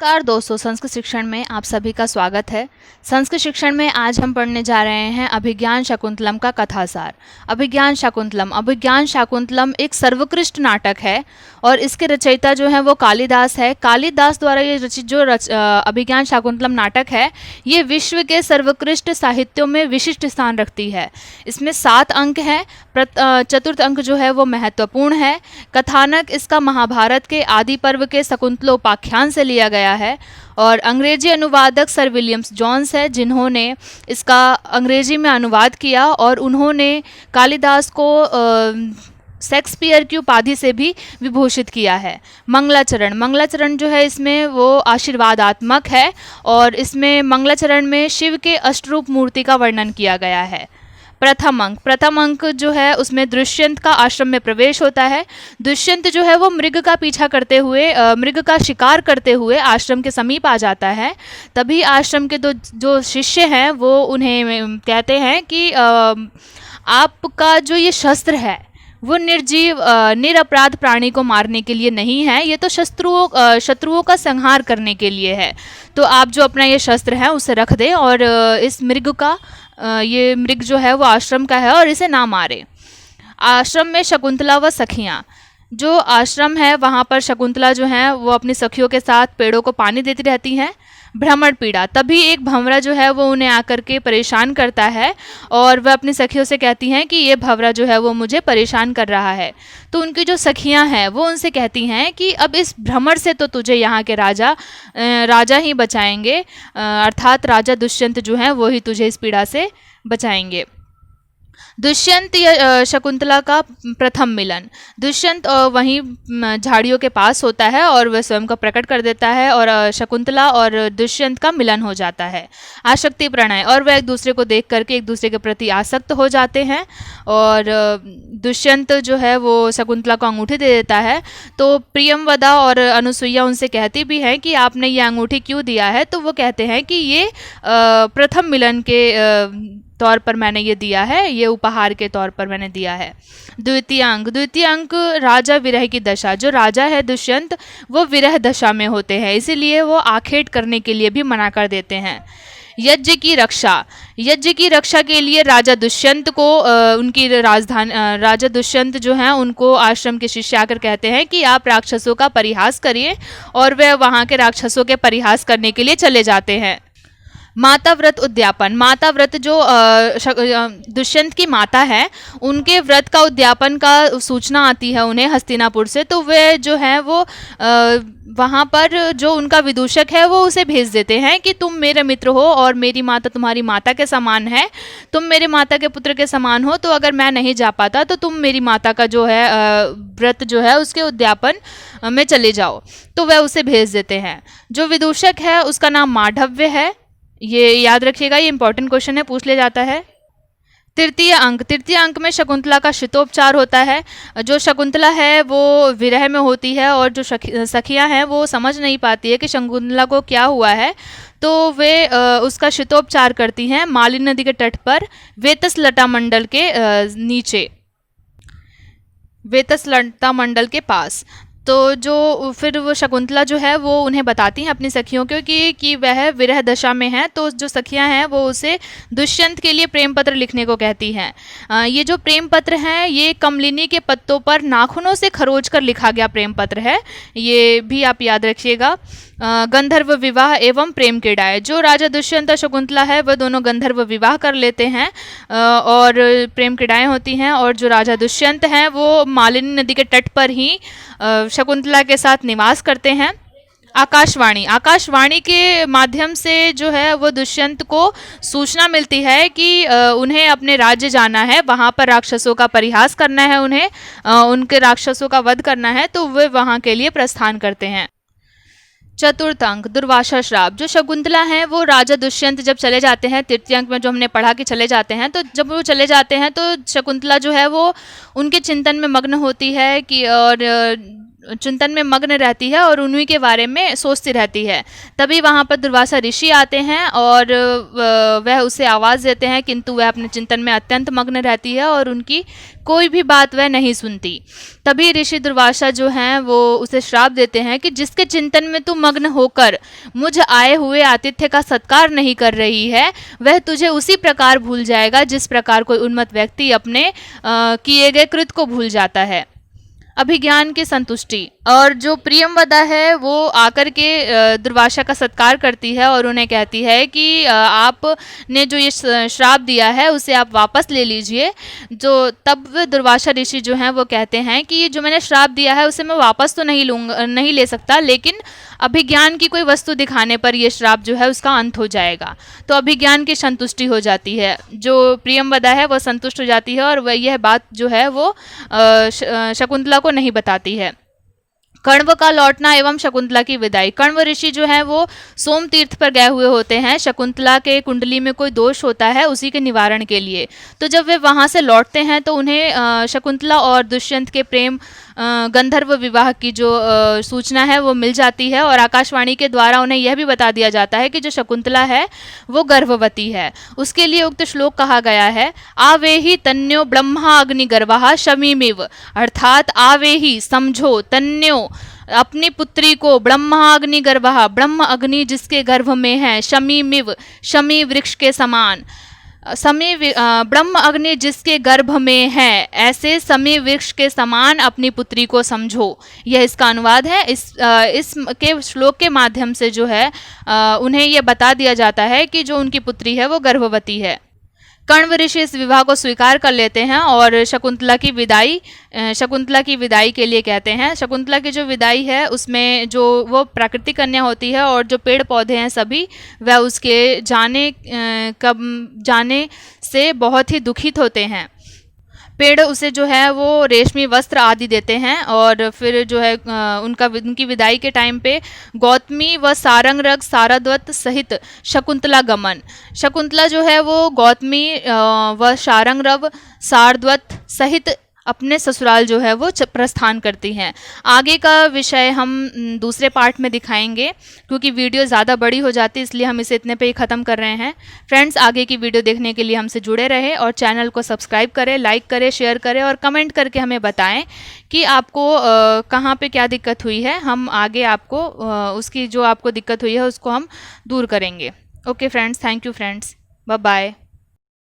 नमस्कार दोस्तों, संस्कृत शिक्षण में आप सभी का स्वागत है। संस्कृत शिक्षण में आज हम पढ़ने जा रहे हैं अभिज्ञान शाकुंतलम का कथासार। अभिज्ञान शाकुंतलम एक सर्वोत्कृष्ट नाटक है और इसके रचयिता जो हैं वो कालिदास है। कालिदास द्वारा ये रचित अभिज्ञान शाकुंतलम नाटक है, ये विश्व के सर्वोत्कृष्ट साहित्यों में विशिष्ट स्थान रखती है। इसमें 7 अंक हैं। चतुर्थ अंक जो है वो महत्वपूर्ण है। कथानक इसका महाभारत के आदि पर्व के शकुंतलोपाख्यान से लिया गया है और अंग्रेजी अनुवादक सर विलियम्स जोन्स है जिन्होंने इसका अंग्रेजी में अनुवाद किया और उन्होंने कालिदास को शेक्सपियर की उपाधि से भी विभूषित किया है। मंगलाचरण जो है इसमें वो आशीर्वादात्मक है और इसमें मंगलाचरण में शिव के अष्टरूप मूर्ति का वर्णन किया गया है। प्रथम अंक जो है उसमें दुष्यंत का आश्रम में प्रवेश होता है। दुष्यंत जो है वो मृग का पीछा करते हुए मृग का शिकार करते हुए आश्रम के समीप आ जाता है। तभी आश्रम के जो शिष्य हैं वो उन्हें कहते हैं कि आपका जो ये शस्त्र है वो निर्जीव निरपराध प्राणी को मारने के लिए नहीं है, ये तो शत्रुओं का संहार करने के लिए है। तो आप जो अपना ये शस्त्र है उसे रख दें और इस ये मृग जो है वो आश्रम का है और इसे ना मारे। आश्रम में शकुंतला व सखियाँ, जो आश्रम है वहाँ पर शकुंतला जो है वो अपनी सखियों के साथ पेड़ों को पानी देती रहती हैं। भ्रमण पीड़ा, तभी एक भंवरा जो है वो उन्हें आकर के परेशान करता है और वह अपनी सखियों से कहती हैं कि ये भंवरा जो है वो मुझे परेशान कर रहा है। तो उनकी जो सखियां हैं वो उनसे कहती हैं कि अब इस भ्रमर से तो तुझे यहाँ के राजा ही बचाएंगे, अर्थात राजा दुष्यंत जो हैं वो ही तुझे इस पीड़ा से बचाएंगे। दुष्यंत या शकुंतला का प्रथम मिलन। दुष्यंत वहीं झाड़ियों के पास होता है और वह स्वयं को प्रकट कर देता है और शकुंतला और दुष्यंत का मिलन हो जाता है। आसक्ति प्रणय, और वह एक दूसरे को देख करके एक दूसरे के प्रति आसक्त हो जाते हैं और दुष्यंत जो है वो शकुंतला को अंगूठी दे देता है। तो प्रियमवदा और अनुसुईया उनसे कहती भी हैं कि आपने ये अंगूठी क्यों दिया है। तो वो कहते हैं कि ये प्रथम मिलन के तौर पर मैंने ये दिया है, ये उपहार के तौर पर मैंने दिया है। द्वितीय अंक राजा विरह की दशा। जो राजा है दुष्यंत वो विरह दशा में होते हैं, इसीलिए वो आखेट करने के लिए भी मना कर देते हैं। यज्ञ की रक्षा के लिए राजा दुष्यंत को उनकी राजधानी राजा दुष्यंत जो हैं उनको आश्रम के शिष्य आकर कहते हैं कि आप राक्षसों का परिहास करिए और वे वहाँ के राक्षसों के परिहास करने के लिए चले जाते हैं। माता व्रत उद्यापन, माता व्रत जो दुष्यंत की माता है उनके व्रत का उद्यापन का सूचना आती है उन्हें हस्तिनापुर से। तो वे जो है वो वहाँ पर जो उनका विदूषक है वो उसे भेज देते हैं कि तुम मेरे मित्र हो और मेरी माता तुम्हारी माता के समान है, तुम मेरे माता के पुत्र के समान हो, तो अगर मैं नहीं जा पाता तो तुम मेरी माता का जो है व्रत जो है उसके उद्यापन में चले जाओ। तो वह उसे भेज देते हैं। जो विदूषक है उसका नाम माधव्य है, ये याद रखिएगा, ये इंपॉर्टेंट क्वेश्चन है, पूछ ले जाता है। तृतीय अंक में शकुंतला का शीतोपचार होता है। जो शकुंतला है वो विरह में होती है और जो सखियां हैं वो समझ नहीं पाती है कि शकुंतला को क्या हुआ है, तो वे उसका शीतोपचार करती हैं मालिनी नदी के तट पर वेतसलता मंडल के नीचे, वेतसलता मंडल के पास। तो जो फिर वो शकुंतला जो है वो उन्हें बताती हैं अपनी सखियों को कि वह विरह दशा में है। तो जो सखियां हैं वो उसे दुष्यंत के लिए प्रेम पत्र लिखने को कहती हैं। ये जो प्रेम पत्र हैं ये कमलिनी के पत्तों पर नाखूनों से खरोच कर लिखा गया प्रेम पत्र है, ये भी आप याद रखिएगा। गंधर्व विवाह एवं प्रेम क्रीड़ाएं, जो राजा दुष्यंत और शकुंतला है वह दोनों गंधर्व विवाह कर लेते हैं और प्रेम क्रीड़ाएं होती हैं। और जो राजा दुष्यंत हैं वो मालिनी नदी के तट पर ही शकुंतला के साथ निवास करते हैं। आकाशवाणी के माध्यम से जो है वो दुष्यंत को सूचना मिलती है कि उन्हें अपने राज्य जाना है, वहाँ पर राक्षसों का परिहास करना है, उन्हें उनके राक्षसों का वध करना है, तो वे वहाँ के लिए प्रस्थान करते हैं। चतुर्थ अंक दुर्वासा श्राप। जो शकुंतला हैं वो राजा दुष्यंत जब चले जाते हैं, तृतीय अंक में जो हमने पढ़ा कि चले जाते हैं, तो जब वो चले जाते हैं तो शकुंतला जो है वो उनके चिंतन में मग्न होती है कि और चिंतन में मग्न रहती है और उन्हीं के बारे में सोचती रहती है। तभी वहाँ पर दुर्वासा ऋषि आते हैं और वह उसे आवाज़ देते हैं, किंतु वह अपने चिंतन में अत्यंत मग्न रहती है और उनकी कोई भी बात वह नहीं सुनती। तभी ऋषि दुर्वासा जो हैं वो उसे श्राप देते हैं कि जिसके चिंतन में तू मग्न होकर मुझ आए हुए आतिथ्य का सत्कार नहीं कर रही है, वह तुझे उसी प्रकार भूल जाएगा जिस प्रकार कोई उन्मत्त व्यक्ति अपने किए गए कृत को भूल जाता है। अभिज्ञान की संतुष्टि। और जो प्रियमवदा है वो आकर के दुर्वासा का सत्कार करती है और उन्हें कहती है कि आपने जो ये श्राप दिया है उसे आप वापस ले लीजिए। जो तब दुर्वासा ऋषि जो हैं वो कहते हैं कि ये जो मैंने श्राप दिया है उसे मैं वापस तो नहीं ले सकता, लेकिन अभिज्ञान की कोई वस्तु दिखाने पर यह श्राप जो है उसका अंत हो जाएगा। तो अभिज्ञान की संतुष्टि हो जाती है, जो प्रियमवदा है वो संतुष्ट हो जाती है और वह यह बात जो है वो शकुंतला को नहीं बताती है। कण्व का लौटना एवं शकुंतला की विदाई। कण्व ऋषि जो है वो सोम तीर्थ पर गए हुए होते हैं, शकुंतला के कुंडली में कोई दोष होता है उसी के निवारण के लिए। तो जब वे वहाँ से लौटते हैं तो उन्हें शकुंतला और दुष्यंत के प्रेम गंधर्व विवाह की जो सूचना है वो मिल जाती है और आकाशवाणी के द्वारा उन्हें यह भी बता दिया जाता है कि जो शकुंतला है वो गर्भवती है। उसके लिए उक्त श्लोक कहा गया है, आवेहि तन्यो ब्रह्मा अग्निगर्भः शमीमिव, अर्थात आवेहि समझो, तन्यो अपनी पुत्री को, ब्रह्मा अग्निगर्भः ब्रह्म अग्नि जिसके गर्भ में है, शमीमिव शमी वृक्ष के समान, समी ब्रह्म अग्नि जिसके गर्भ में है, ऐसे समी वृक्ष के समान अपनी पुत्री को समझो। यह इसका अनुवाद है। इस के श्लोक के माध्यम से जो है उन्हें यह बता दिया जाता है कि जो उनकी पुत्री है वो गर्भवती है। कण्व ऋषि इस विवाह को स्वीकार कर लेते हैं और शकुंतला की विदाई के लिए कहते हैं। शकुंतला की जो विदाई है उसमें जो वो प्राकृतिक कन्या होती है और जो पेड़ पौधे हैं सभी वह उसके जाने से बहुत ही दुखित होते हैं। पेड़ उसे जो है वो रेशमी वस्त्र आदि देते हैं और फिर जो है उनकी विदाई के टाइम पे गौतमी व सारंगरग सारद्वत सहित शकुंतला गमन। शकुंतला जो है वो गौतमी व सारंगरव सारद्वत सहित अपने ससुराल जो है वो प्रस्थान करती हैं। आगे का विषय हम दूसरे पार्ट में दिखाएंगे, क्योंकि वीडियो ज़्यादा बड़ी हो जाती है इसलिए हम इसे इतने पे ही ख़त्म कर रहे हैं। फ्रेंड्स, आगे की वीडियो देखने के लिए हमसे जुड़े रहें और चैनल को सब्सक्राइब करें, लाइक करें, शेयर करें और कमेंट करके हमें बताएं कि आपको कहाँ पे क्या दिक्कत हुई है। हम आगे आपको उसकी जो आपको दिक्कत हुई है उसको हम दूर करेंगे। Okay friends, thank you friends, bye bye.